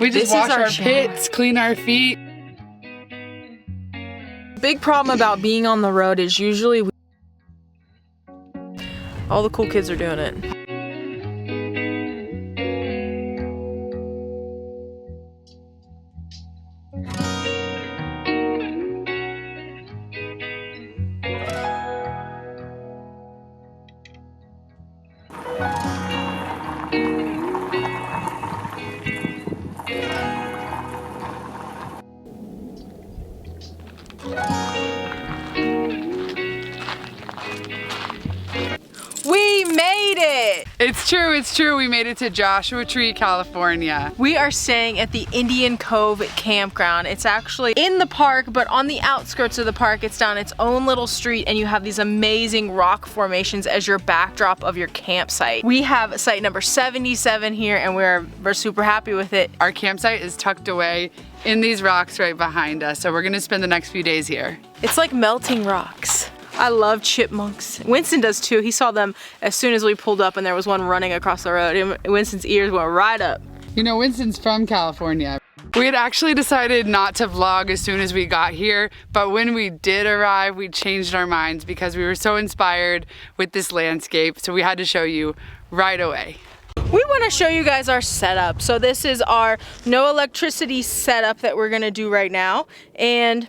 We just wash our pits, clean our feet. Big problem about being on the road is usually all the cool kids are doing it. We made it! It's true. We made it to Joshua Tree, California. We are staying at the Indian Cove Campground. It's actually in the park, but on the outskirts of the park. It's down its own little street, and you have these amazing rock formations as your backdrop of your campsite. We have site number 77 here, and we're super happy with it. Our campsite is tucked away in these rocks right behind us, so we're gonna spend the next few days here. It's like melting rocks. I love chipmunks. Winston does too. He saw them as soon as we pulled up and there was one running across the road, and Winston's ears went right up. You know, Winston's from California. We had actually decided not to vlog as soon as we got here, but when we did arrive, we changed our minds because we were so inspired with this landscape, so we had to show you right away. We want to show you guys our setup. So this is our no electricity setup that we're gonna do right now, and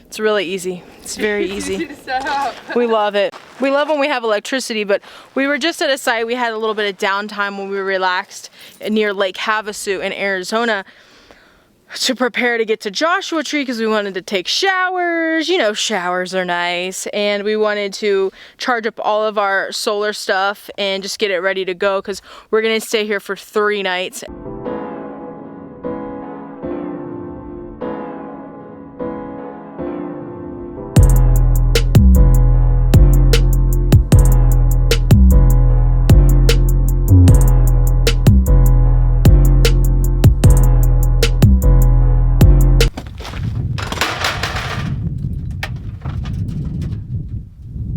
it's really easy. It's very easy to set up. We love it. We love when we have electricity, but we were just at a site, we had a little bit of downtime when we relaxed near Lake Havasu in Arizona to prepare to get to Joshua Tree because we wanted to take showers. You know, showers are nice. And we wanted to charge up all of our solar stuff and just get it ready to go because we're gonna stay here for 3 nights.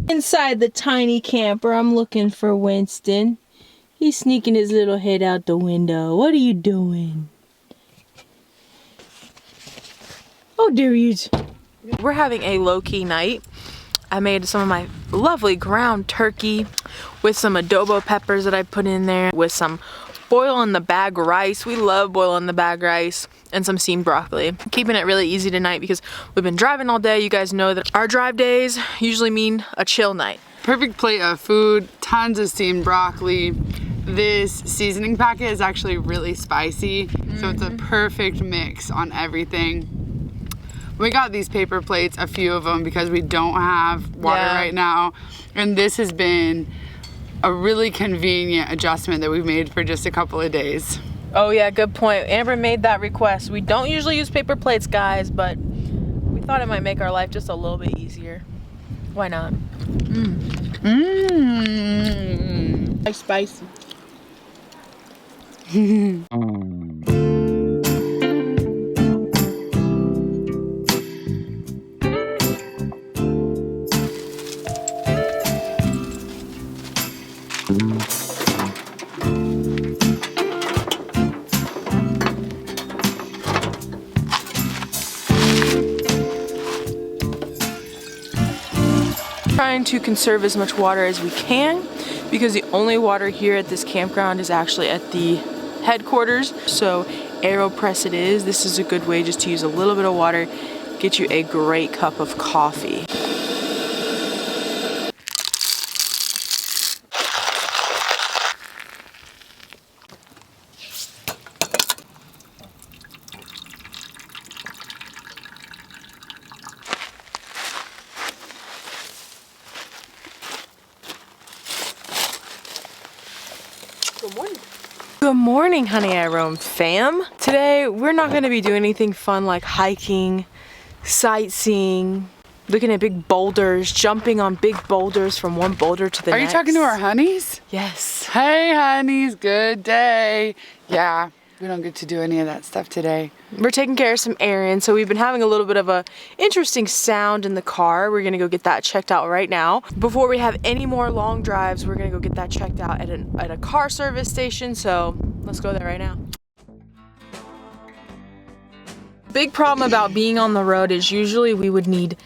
Inside the tiny camper, I'm looking for Winston. He's sneaking his little head out the window. What are you doing? Oh, there he is. We're having a low-key night. I made some of my lovely ground turkey with some adobo peppers that I put in there, with some boil in the bag rice. We love boil in the bag rice, and some steamed broccoli. Keeping it really easy tonight because we've been driving all day. You guys know that our drive days usually mean a chill night. Perfect plate of food, tons of steamed broccoli. This seasoning packet is actually really spicy, so it's a perfect mix on everything. We got these paper plates, a few of them, because we don't have water right now, and this has been a really convenient adjustment that we've made for just a couple of days. Oh yeah, good point. Amber made that request. We don't usually use paper plates, guys, but we thought it might make our life just a little bit easier. Why not? Nice spicy. Trying to conserve as much water as we can because the only water here at this campground is actually at the headquarters. So AeroPress it is. This is a good way just to use a little bit of water, get you a great cup of coffee. Good morning. Good morning, Honey I Roam fam. Today, we're not gonna be doing anything fun like hiking, sightseeing, looking at big boulders, jumping on big boulders from one boulder to the next. Are you talking to our honeys? Yes. Hey honeys, good day. Yeah, we don't get to do any of that stuff today. We're taking care of some errands, so we've been having a little bit of a interesting sound in the car. We're gonna go get that checked out right now. Before we have any more long drives, we're gonna go get that checked out at a car service station, so let's go there right now. big problem about being on the road is usually we would need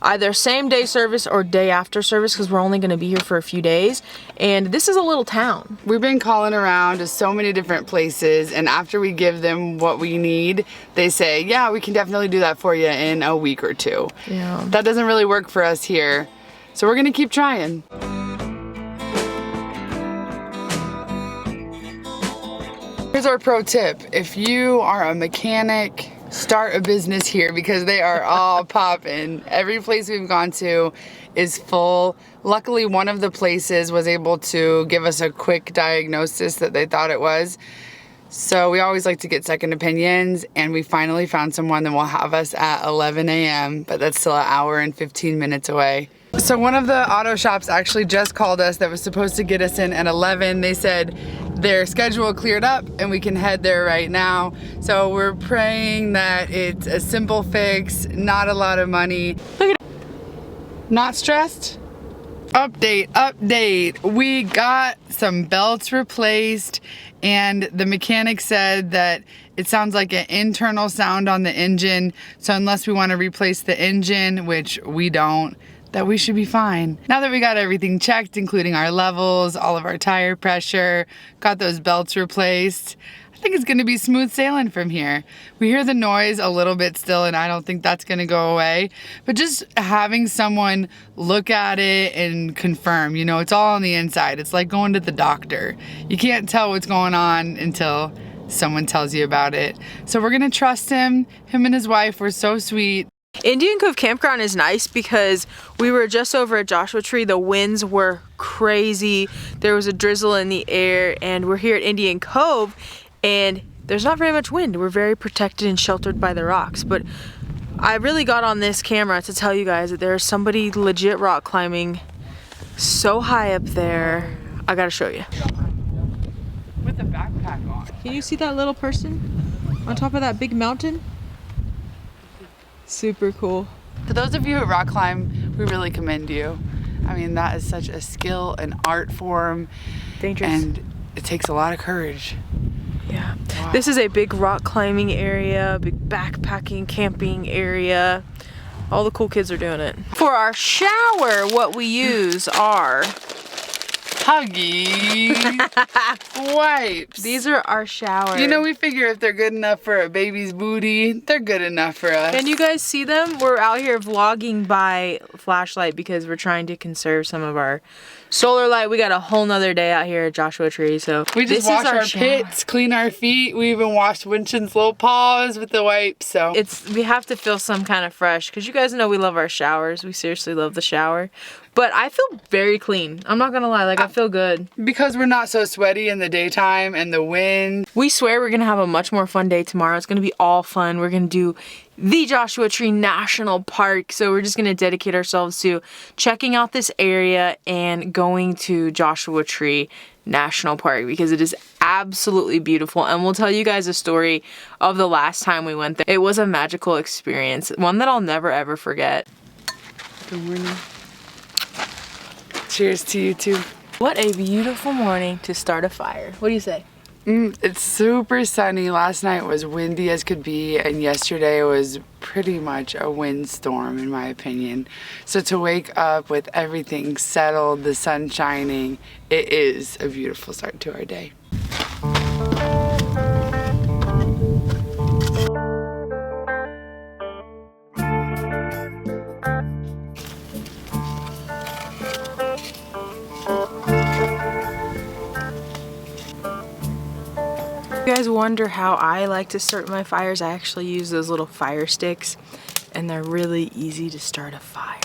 either same day service or day after service because we're only going to be here for a few days, and this is a little town. We've been calling around to so many different places, and after we give them what we need, they say, yeah, we can definitely do that for you in a week or two. Yeah. That doesn't really work for us here, so we're gonna keep trying. Here's our pro tip. If you are a mechanic, start a business here because they are all popping. Every place we've gone to is full. Luckily, one of the places was able to give us a quick diagnosis that they thought it was. So we always like to get second opinions, and we finally found someone that will have us at 11 a.m., but that's still an hour and 15 minutes away. So one of the auto shops actually just called us that was supposed to get us in at 11. They said their schedule cleared up and we can head there right now. So we're praying that it's a simple fix, not a lot of money. Look at it. Not stressed? Update. We got some belts replaced, and the mechanic said that it sounds like an internal sound on the engine. So unless we want to replace the engine, which we don't, that we should be fine. Now that we got everything checked, including our levels, all of our tire pressure, got those belts replaced, I think it's gonna be smooth sailing from here. We hear the noise a little bit still, and I don't think that's gonna go away, but just having someone look at it and confirm, you know, it's all on the inside. It's like going to the doctor. You can't tell what's going on until someone tells you about it. So we're gonna trust him. Him and his wife were so sweet. Indian Cove Campground is nice because we were just over at Joshua Tree. The winds were crazy. There was a drizzle in the air, and we're here at Indian Cove, and there's not very much wind. We're very protected and sheltered by the rocks, but I really got on this camera to tell you guys that there's somebody legit rock climbing so high up there. I gotta show you. With a backpack on. Can you see that little person on top of that big mountain? Super cool. For those of you who rock climb, we really commend you. I mean, that is such a skill and art form. Dangerous. And it takes a lot of courage. Yeah. Wow. This is a big rock climbing area, big backpacking, camping area. All the cool kids are doing it. For our shower, what we use are Huggy wipes. These are our shower. You know, we figure if they're good enough for a baby's booty, they're good enough for us. Can you guys see them? We're out here vlogging by flashlight because we're trying to conserve some of our solar light. We got a whole nother day out here at Joshua Tree, so we just wash our pits, clean our feet. We even washed Winston's little paws with the wipes. So we have to feel some kind of fresh because you guys know we love our showers. We seriously love the shower. But I feel very clean. I'm not gonna lie, like I feel good. Because we're not so sweaty in the daytime and the wind. We swear we're gonna have a much more fun day tomorrow. It's gonna be all fun. We're gonna do the Joshua Tree National Park. So we're just gonna dedicate ourselves to checking out this area and going to Joshua Tree National Park because it is absolutely beautiful. And we'll tell you guys a story of the last time we went there. It was a magical experience, one that I'll never ever forget. Good morning. Cheers to you too. What a beautiful morning to start a fire. What do you say? It's super sunny. Last night was windy as could be, and yesterday was pretty much a windstorm in my opinion. So to wake up with everything settled, the sun shining, it is a beautiful start to our day. You guys wonder how I like to start my fires? I actually use those little fire sticks, and they're really easy to start a fire.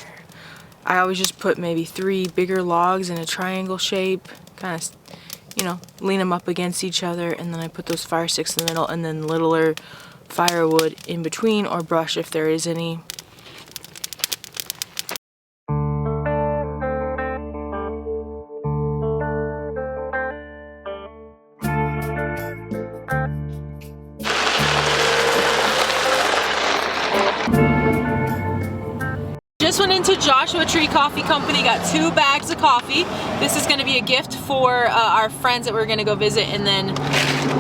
I always just put maybe 3 bigger logs in a triangle shape, kind of, you know, lean them up against each other, and then I put those fire sticks in the middle, and then littler firewood in between, or brush if there is any. Just went into Joshua Tree Coffee Company, got 2 bags of coffee. This is gonna be a gift for our friends that we're gonna go visit, and then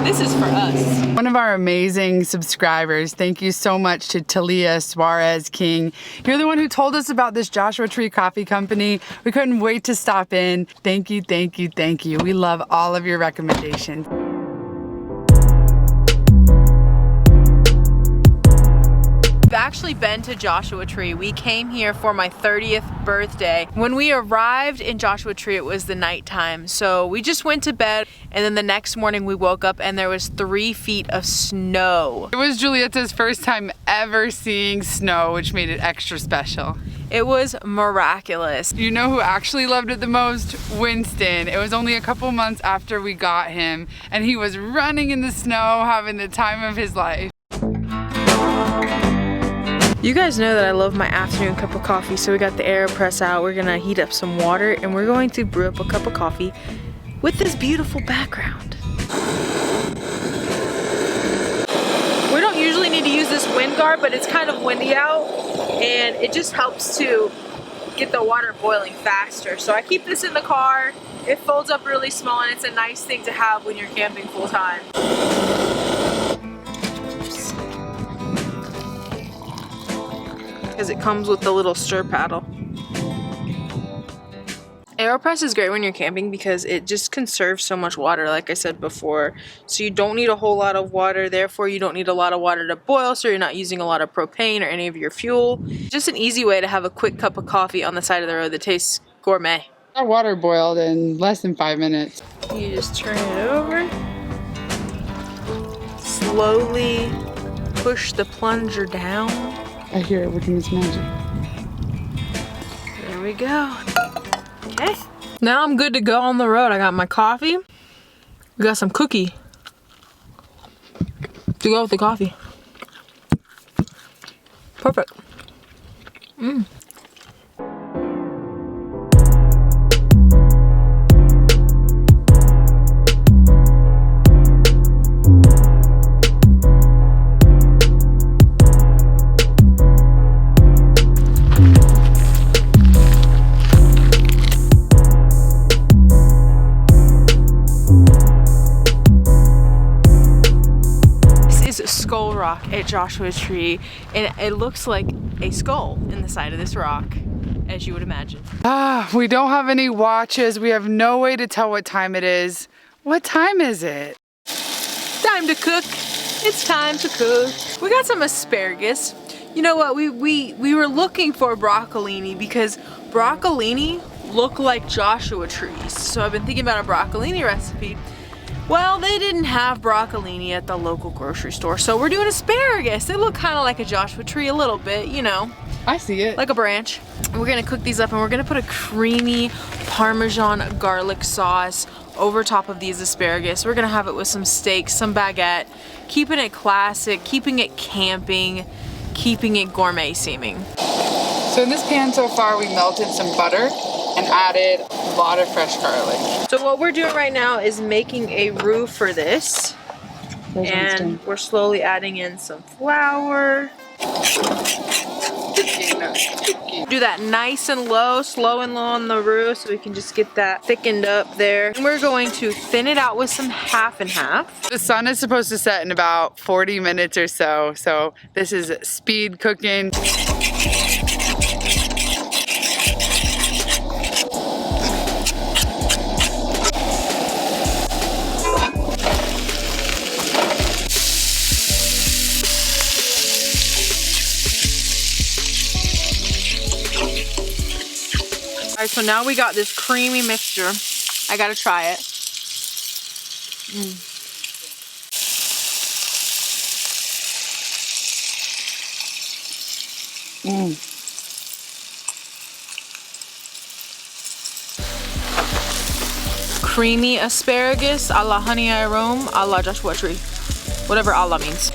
This is for us. One of our amazing subscribers, thank you so much to Talia Suarez King. You're the one who told us about this Joshua Tree Coffee Company. We couldn't wait to stop in. Thank you, thank you, thank you. We love all of your recommendations. We've actually been to Joshua Tree. We came here for my 30th birthday. When we arrived in Joshua Tree, it was the nighttime. So we just went to bed, and then the next morning we woke up and there was 3 feet of snow. It was Giulietta's first time ever seeing snow, which made it extra special. It was miraculous. You know who actually loved it the most? Winston. It was only a couple months after we got him, and he was running in the snow, having the time of his life. You guys know that I love my afternoon cup of coffee, so we got the AeroPress out. We're gonna heat up some water and we're going to brew up a cup of coffee with this beautiful background. We don't usually need to use this wind guard, but it's kind of windy out and it just helps to get the water boiling faster. So I keep this in the car. It folds up really small and it's a nice thing to have when you're camping full time. Because it comes with the little stir paddle. AeroPress is great when you're camping because it just conserves so much water, like I said before. So you don't need a whole lot of water, therefore you don't need a lot of water to boil, so you're not using a lot of propane or any of your fuel. Just an easy way to have a quick cup of coffee on the side of the road that tastes gourmet. Our water boiled in less than 5 minutes. You just turn it over. Slowly push the plunger down. I hear it working its magic. There we go. Okay. Now I'm good to go on the road. I got my coffee. We got some cookie to go with the coffee. Perfect. Skull rock at Joshua Tree, and it looks like a skull in the side of this rock, as you would imagine. We don't have any watches. We have no way to tell what time it is. What time is it? Time to cook. It's time to cook. We got some asparagus. You know what? We were looking for broccolini because broccolini look like Joshua trees. So I've been thinking about a broccolini recipe. Well, they didn't have broccolini at the local grocery store, so we're doing asparagus. They look kind of like a Joshua tree a little bit, you know. I see it. Like a branch. We're gonna cook these up and we're gonna put a creamy Parmesan garlic sauce over top of these asparagus. We're gonna have it with some steak, some baguette, keeping it classic, keeping it camping, keeping it gourmet seeming. So in this pan so far, we melted some butter and added a lot of fresh garlic. So what we're doing right now is making a roux for this. And we're slowly adding in some flour. Do that nice and low, slow and low on the roux so we can just get that thickened up there. And we're going to thin it out with some half and half. The sun is supposed to set in about 40 minutes or so, so this is speed cooking. Alright, so now we got this creamy mixture. I gotta try it. Creamy asparagus a la honey arome a la Joshua Tree. Whatever a la means.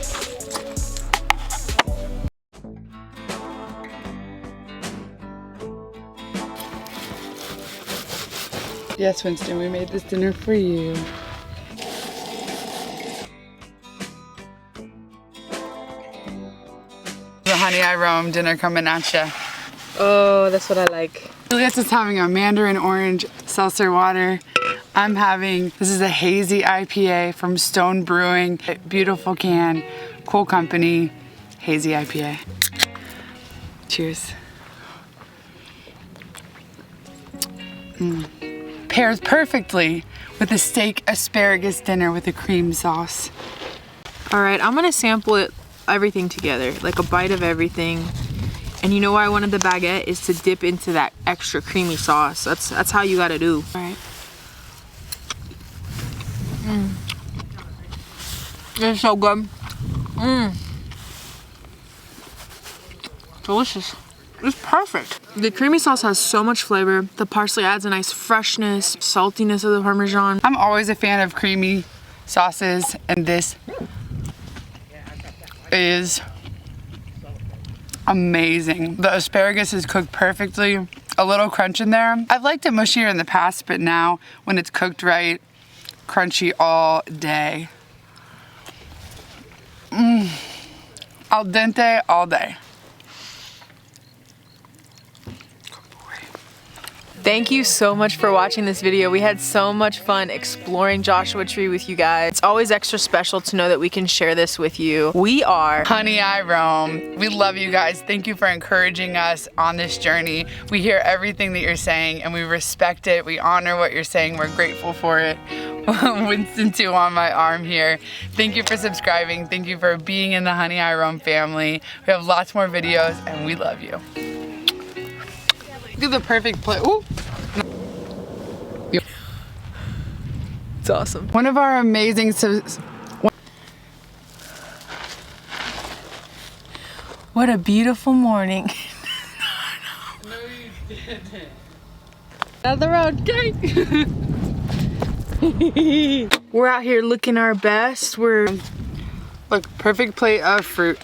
Yes, Winston, we made this dinner for you. The honey I roam dinner coming at ya. Oh, that's what I like. Giulietta's having a mandarin orange seltzer water. I'm having, this is a hazy IPA from Stone Brewing. Beautiful can, cool company, hazy IPA. Cheers. Pairs perfectly with a steak asparagus dinner with a cream sauce. All right, I'm gonna sample it, everything together, like a bite of everything. And you know why I wanted the baguette is to dip into that extra creamy sauce. That's how you gotta do. All right. It's so good. Delicious. It's perfect. The creamy sauce has so much flavor. The parsley adds a nice freshness, saltiness of the Parmesan. I'm always a fan of creamy sauces, and this is amazing. The asparagus is cooked perfectly. A little crunch in there. I've liked it mushier in the past, but now when it's cooked right, crunchy all day. Al dente all day. Thank you so much for watching this video. We had so much fun exploring Joshua Tree with you guys. It's always extra special to know that we can share this with you. We are Honey, I Roam. We love you guys. Thank you for encouraging us on this journey. We hear everything that you're saying and we respect it. We honor what you're saying. We're grateful for it. Winston too on my arm here. Thank you for subscribing. Thank you for being in the Honey, I Roam family. We have lots more videos and we love you. Look at the perfect plate. Ooh. It's awesome. One of our amazing What a beautiful morning. No, you didn't. Out the road, okay. We're out here looking our best. Look, perfect plate of fruit.